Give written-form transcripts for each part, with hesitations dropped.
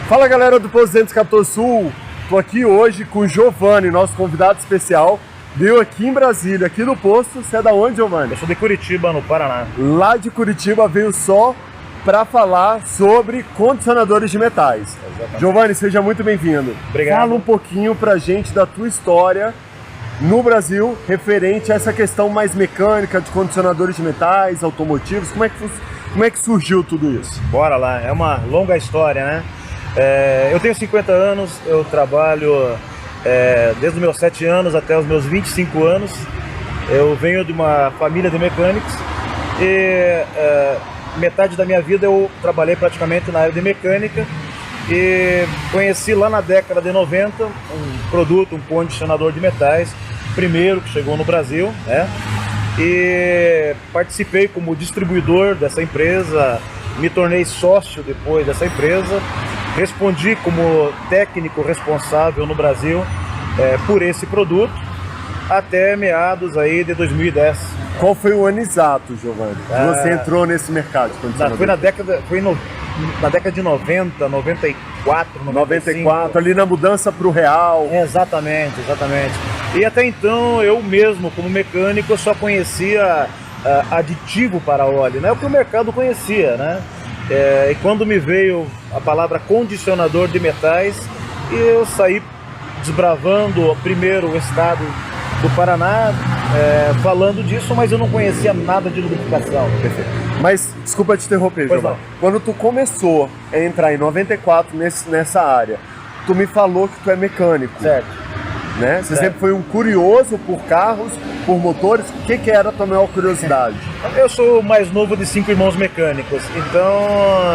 Fala galera do Posto 214 Sul, tô aqui hoje com o Giovanni, nosso convidado especial. Veio aqui em Brasília, aqui no posto. Você é da onde, Giovanni? Eu sou de Curitiba, no Paraná. Lá de Curitiba veio só para falar sobre condicionadores de metais. Exatamente. Giovanni, seja muito bem-vindo. Obrigado. Fala um pouquinho pra gente da tua história no Brasil, referente a essa questão mais mecânica de condicionadores de metais, automotivos. Como é que surgiu tudo isso? Bora lá, é uma longa história, né? Eu tenho 50 anos, eu trabalho desde os meus 7 anos até os meus 25 anos. Eu venho de uma família de mecânicos e metade da minha vida eu trabalhei praticamente na área de mecânica e conheci lá na década de 90 um produto, um condicionador de metais, primeiro que chegou no Brasil, né? E participei como distribuidor dessa empresa, me tornei sócio depois dessa empresa, respondi como técnico responsável no Brasil por esse produto até meados aí de 2010. Qual foi o ano exato, Giovanni, que você entrou nesse mercado de condicionador? Foi na década de 90, 94, 94, ali na mudança para o real. Exatamente. E até então eu mesmo, como mecânico, eu só conhecia aditivo para óleo, né? O que o mercado conhecia, né? E quando me veio a palavra condicionador de metais, eu saí desbravando primeiro o estado do Paraná, falando disso, mas eu não conhecia nada de lubrificação. Perfeito. Mas, desculpa te interromper, Pois Giovanni. não. Quando tu começou a entrar em 94 nessa área, tu me falou que tu é mecânico. Certo. Né? Você Certo. sempre foi um curioso por carros, por motores. O que era a tua maior curiosidade? Eu sou o mais novo de 5 irmãos mecânicos, então...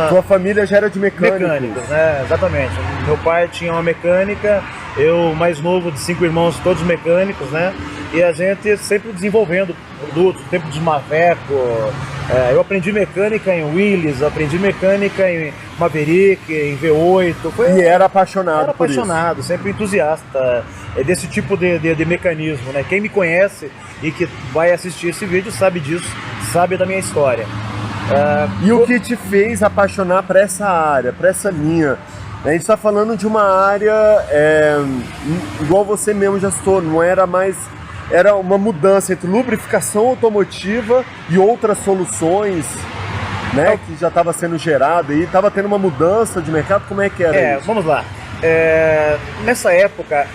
Tua família já era de mecânicos. né? Exatamente. Meu pai tinha uma mecânica, eu mais novo de 5 irmãos, todos mecânicos, né? E a gente sempre desenvolvendo produtos, tempo de Maveco. Eu aprendi mecânica em Willys, aprendi mecânica em Maverick, em V8. E era apaixonado por isso. Sempre entusiasta desse tipo de mecanismo, né? Quem me conhece e que vai assistir esse vídeo sabe disso, sabe da minha história. E o que te fez apaixonar para essa área, para essa linha? A gente está falando de uma área, igual você mesmo já citou, não era mais... Era uma mudança entre lubrificação automotiva e outras soluções, né, que já estava sendo gerada e estava tendo uma mudança de mercado. Como é que era isso? Vamos lá. Nessa época,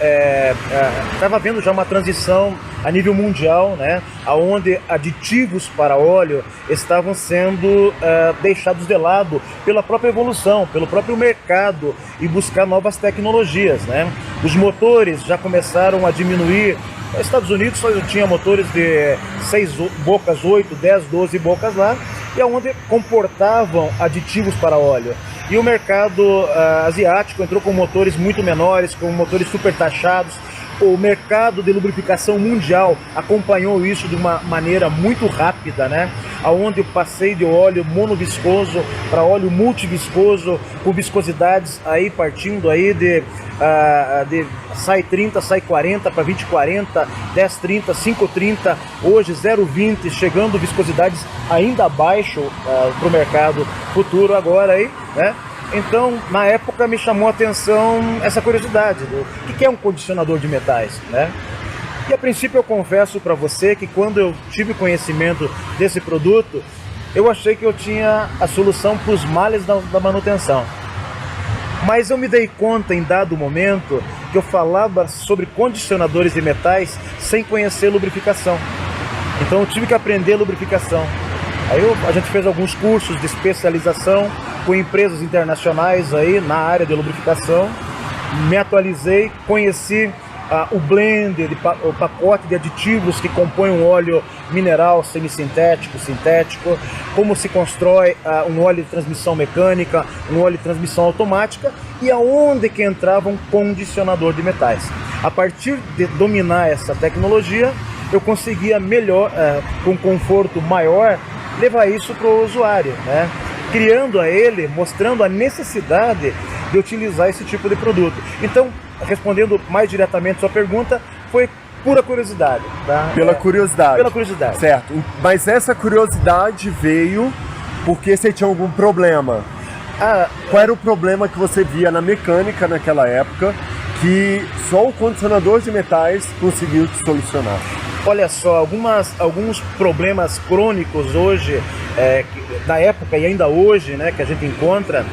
estava havendo já uma transição a nível mundial, né, onde aditivos para óleo estavam sendo deixados de lado pela própria evolução, pelo próprio mercado e buscar novas tecnologias, né? Os motores já começaram a diminuir. Nos Estados Unidos só tinha motores de 6 bocas, 8, 10, 12 bocas lá, e onde comportavam aditivos para óleo. E o mercado asiático entrou com motores muito menores, com motores super taxados. O mercado de lubrificação mundial acompanhou isso de uma maneira muito rápida, né? Onde eu passei de óleo monoviscoso para óleo multiviscoso, com viscosidades aí partindo aí de sai 30, sai 40 para 20-40, 10-30, 5-30, hoje 0,20, chegando viscosidades ainda abaixo para o mercado futuro agora aí, né? Então, na época me chamou a atenção essa curiosidade do que é um condicionador de metais, né? E a princípio eu confesso para você que quando eu tive conhecimento desse produto, eu achei que eu tinha a solução para os males da manutenção. Mas eu me dei conta em dado momento que eu falava sobre condicionadores de metais sem conhecer lubrificação. Então eu tive que aprender lubrificação. Aí a gente fez alguns cursos de especialização com empresas internacionais aí na área de lubrificação, me atualizei, conheci o blend, o pacote de aditivos que compõem um óleo mineral, semissintético, sintético, como se constrói um óleo de transmissão mecânica, um óleo de transmissão automática e aonde que entrava um condicionador de metais. A partir de dominar essa tecnologia, eu conseguia melhor, com conforto maior, levar isso para o usuário, né? Criando a ele, mostrando a necessidade de utilizar esse tipo de produto. Então, respondendo mais diretamente a sua pergunta, foi pura curiosidade, tá? Pela curiosidade. Pela curiosidade. Certo. Mas essa curiosidade veio porque você tinha algum problema? Qual era o problema que você via na mecânica naquela época que só o condicionador de metais conseguiu te solucionar? Olha só, alguns problemas crônicos hoje, da época e ainda hoje, né, que a gente encontra,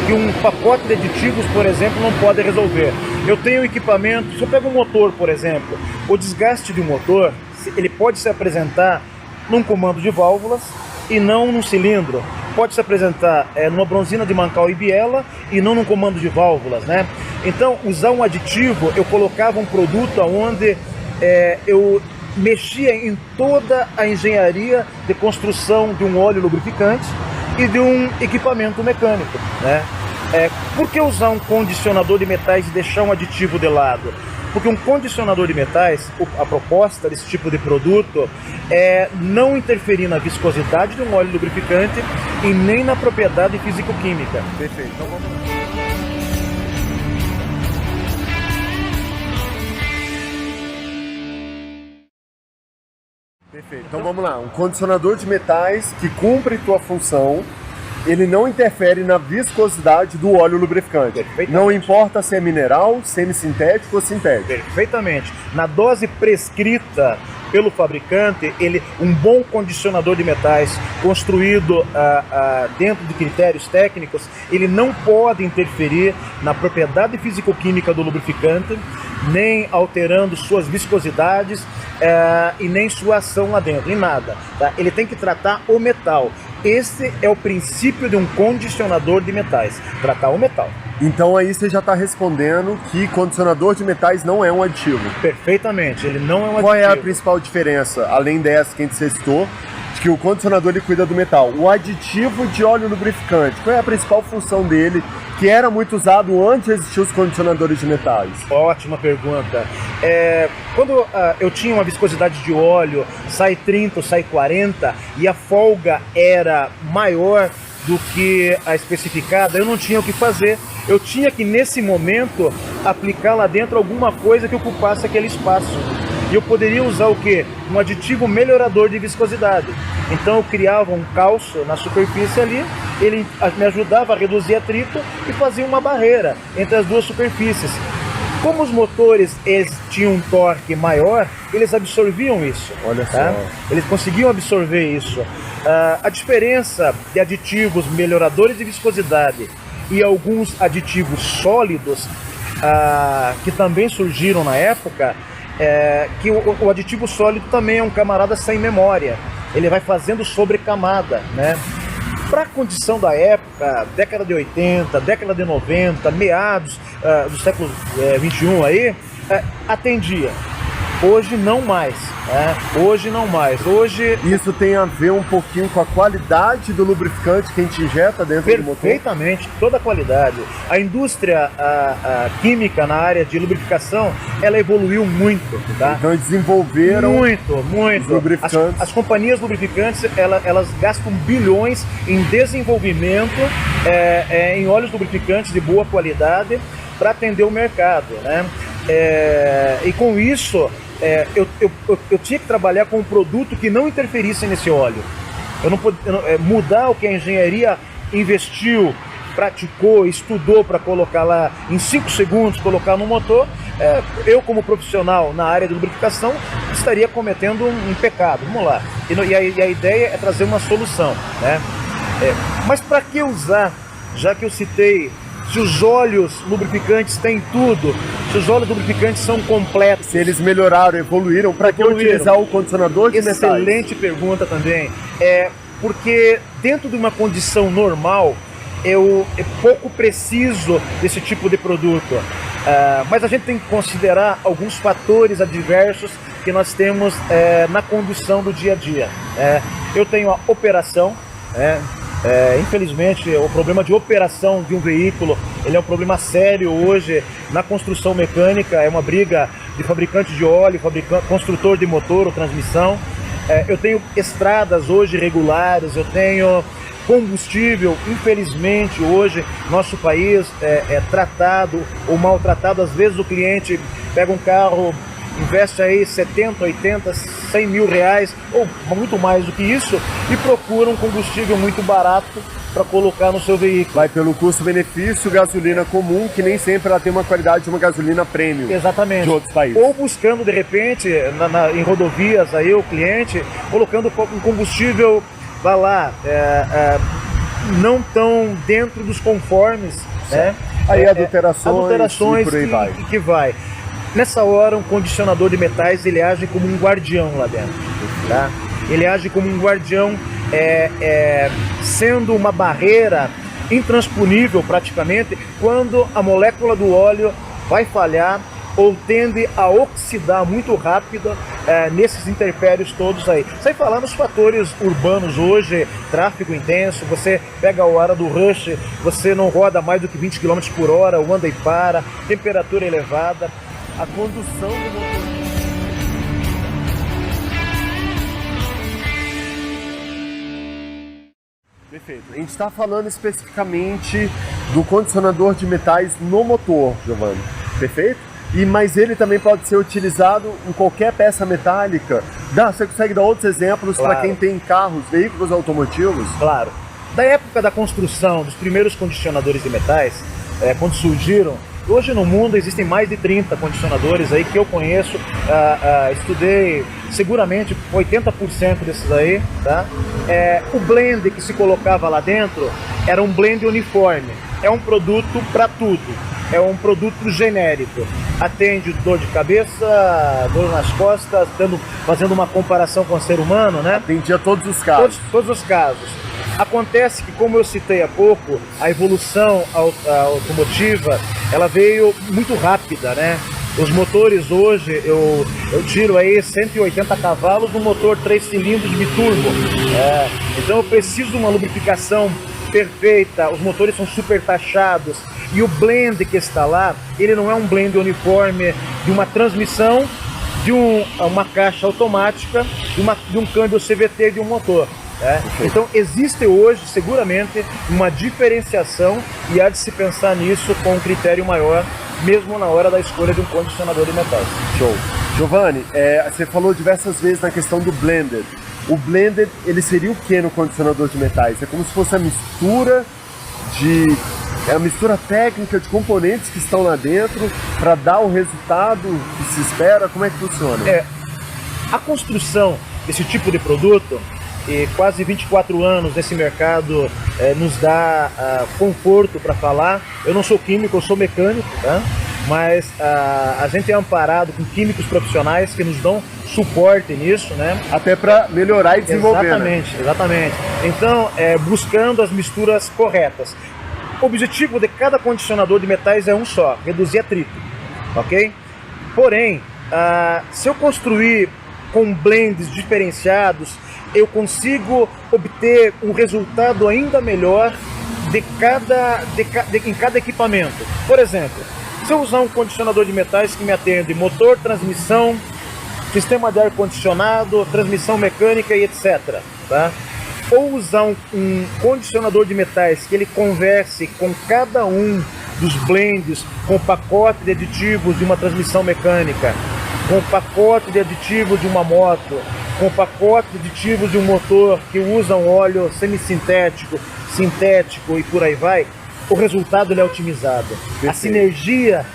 que um pacote de aditivos, por exemplo, não pode resolver. Eu tenho equipamento, se eu pego um motor, por exemplo, o desgaste de um motor, ele pode se apresentar num comando de válvulas e não num cilindro. Pode se apresentar numa bronzina de Mancal e biela e não num comando de válvulas, né? Então, usar um aditivo, eu colocava um produto onde eu mexia em toda a engenharia de construção de um óleo lubrificante e de um equipamento mecânico, né? Por que usar um condicionador de metais e deixar um aditivo de lado? Porque um condicionador de metais, a proposta desse tipo de produto é não interferir na viscosidade de um óleo lubrificante e nem na propriedade físico-química. Perfeito. Então vamos lá. Perfeito. Então vamos lá. Um condicionador de metais que cumpre tua função, ele não interfere na viscosidade do óleo lubrificante. Não importa se é mineral, semissintético ou sintético. Perfeitamente. Na dose prescrita pelo fabricante, um bom condicionador de metais construído dentro de critérios técnicos, ele não pode interferir na propriedade físico-química do lubrificante, nem alterando suas viscosidades e nem sua ação lá dentro, em nada. Tá? Ele tem que tratar o metal. Esse é o princípio de um condicionador de metais, tratar o metal. Então aí você já está respondendo que condicionador de metais não é um aditivo. Perfeitamente, ele não é um aditivo. Qual é a principal diferença, além dessa que a gente citou, de que o condicionador ele cuida do metal? O aditivo de óleo lubrificante, qual é a principal função dele, que era muito usado antes de existir os condicionadores de metais? Ótima pergunta. Quando eu tinha uma viscosidade de óleo, sai 30 ou sai 40, e a folga era maior do que a especificada, eu não tinha o que fazer. Eu tinha que, nesse momento, aplicar lá dentro alguma coisa que ocupasse aquele espaço. E eu poderia usar o quê? Um aditivo melhorador de viscosidade. Então eu criava um calço na superfície ali, ele me ajudava a reduzir atrito e fazia uma barreira entre as duas superfícies. Como os motores tinham um torque maior, eles absorviam isso. Olha tá? só. Eles conseguiam absorver isso. A diferença de aditivos melhoradores de viscosidade e alguns aditivos sólidos que também surgiram na época, que o aditivo sólido também é um camarada sem memória. Ele vai fazendo sobrecamada, né? Para a condição da época, década de 80, década de 90, meados do século 21 aí, atendia. Hoje não mais, né? Hoje não mais. Hoje isso tem a ver um pouquinho com a qualidade do lubrificante que a gente injeta dentro do motor? Perfeitamente, toda a qualidade. A indústria química na área de lubrificação, ela evoluiu muito, tá? Então eles desenvolveram muito. os lubrificantes. As companhias lubrificantes, elas gastam bilhões em desenvolvimento em óleos lubrificantes de boa qualidade para atender o mercado, né? E com isso, eu tinha que trabalhar com um produto que não interferisse nesse óleo. Eu não podia mudar o que a engenharia investiu, praticou, estudou para colocar lá em 5 segundos, colocar no motor. Eu, como profissional na área de lubrificação, estaria cometendo um pecado. Vamos lá. E a ideia é trazer uma solução, né? Mas para que usar, já que eu citei, se os óleos lubrificantes têm tudo, se os óleos lubrificantes são completos, se eles melhoraram, evoluíram, para que utilizar o condicionador de metais? Excelente pergunta também. Porque dentro de uma condição normal, eu pouco preciso desse tipo de produto. Mas a gente tem que considerar alguns fatores adversos que nós temos na condução do dia a dia. Eu tenho a operação, infelizmente, o problema de operação de um veículo, ele é um problema sério hoje na construção mecânica, é uma briga de fabricante de óleo, construtor de motor ou transmissão. Eu tenho estradas hoje regulares, eu tenho combustível, infelizmente hoje nosso país é tratado ou maltratado. Às vezes o cliente pega um carro investe aí 70, 80, 100 mil reais, ou muito mais do que isso, e procura um combustível muito barato para colocar no seu veículo. Vai pelo custo-benefício, gasolina comum, que nem sempre ela tem uma qualidade de uma gasolina premium. Exatamente. De outros países. Ou buscando, de repente, em rodovias, aí o cliente, colocando um combustível, vai lá, não tão dentro dos conformes, né? Aí adulterações e por aí que vai. Nessa hora, um condicionador de metais, ele age como um guardião lá dentro, tá? Ele age como um guardião, sendo uma barreira intransponível praticamente quando a molécula do óleo vai falhar ou tende a oxidar muito rápido nesses interpéries todos aí. Sem falar nos fatores urbanos hoje, tráfego intenso, você pega a hora do rush, você não roda mais do que 20 km por hora, anda e para, temperatura elevada, a condução do motor. Perfeito. A gente está falando especificamente do condicionador de metais no motor, Giovanni. Perfeito? Mas ele também pode ser utilizado em qualquer peça metálica. Você consegue dar outros exemplos para quem tem carros, veículos automotivos? Claro. Da época da construção dos primeiros condicionadores de metais, quando surgiram, hoje no mundo existem mais de 30 condicionadores aí que eu conheço, estudei seguramente 80% desses aí, tá? O blend que se colocava lá dentro era um blend uniforme, é um produto para tudo. É um produto genérico, atende dor de cabeça, dor nas costas, fazendo uma comparação com o ser humano, né? Atendia todos os casos. Todos os casos. Acontece que, como eu citei há pouco, a evolução automotiva, ela veio muito rápida, né? Os motores hoje, eu tiro aí 180 cavalos no motor 3 cilindros biturbo. Então eu preciso de uma lubrificação perfeita, os motores são super taxados. E o blend que está lá, ele não é um blend uniforme de uma transmissão, de uma caixa automática, de um câmbio CVT de um motor. Então existe hoje, seguramente, uma diferenciação e há de se pensar nisso com um critério maior, mesmo na hora da escolha de um condicionador de metais. Show. Giovanni, você falou diversas vezes na questão do blended. O blended, ele seria o que no condicionador de metais? É como se fosse a mistura a mistura técnica de componentes que estão lá dentro para dar o resultado que se espera? Como é que funciona? A construção desse tipo de produto, e quase 24 anos nesse mercado, nos dá conforto para falar. Eu não sou químico, eu sou mecânico, tá? Mas a gente é amparado com químicos profissionais que nos dão suporte nisso, né? Até para melhorar e desenvolver. Exatamente, exatamente. Então, buscando as misturas corretas. O objetivo de cada condicionador de metais é um só, reduzir atrito, ok? Porém, se eu construir com blends diferenciados, eu consigo obter um resultado ainda melhor em cada equipamento. Por exemplo, se eu usar um condicionador de metais que me atende motor, transmissão, sistema de ar-condicionado, transmissão mecânica e etc., tá? Ou usar um condicionador de metais que ele converse com cada um dos blends, com o pacote de aditivos de uma transmissão mecânica, com o pacote de aditivos de uma moto, com o pacote de aditivos de um motor que usa um óleo semissintético, sintético e por aí vai, o resultado ele é otimizado. Perfeito. A sinergia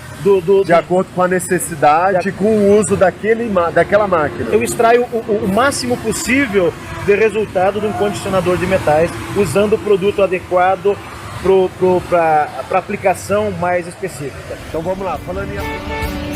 de acordo com a necessidade, com o uso daquela máquina. Eu extraio o máximo possível de resultado de um condicionador de metais, usando o produto adequado para aplicação mais específica. Então vamos lá, falando em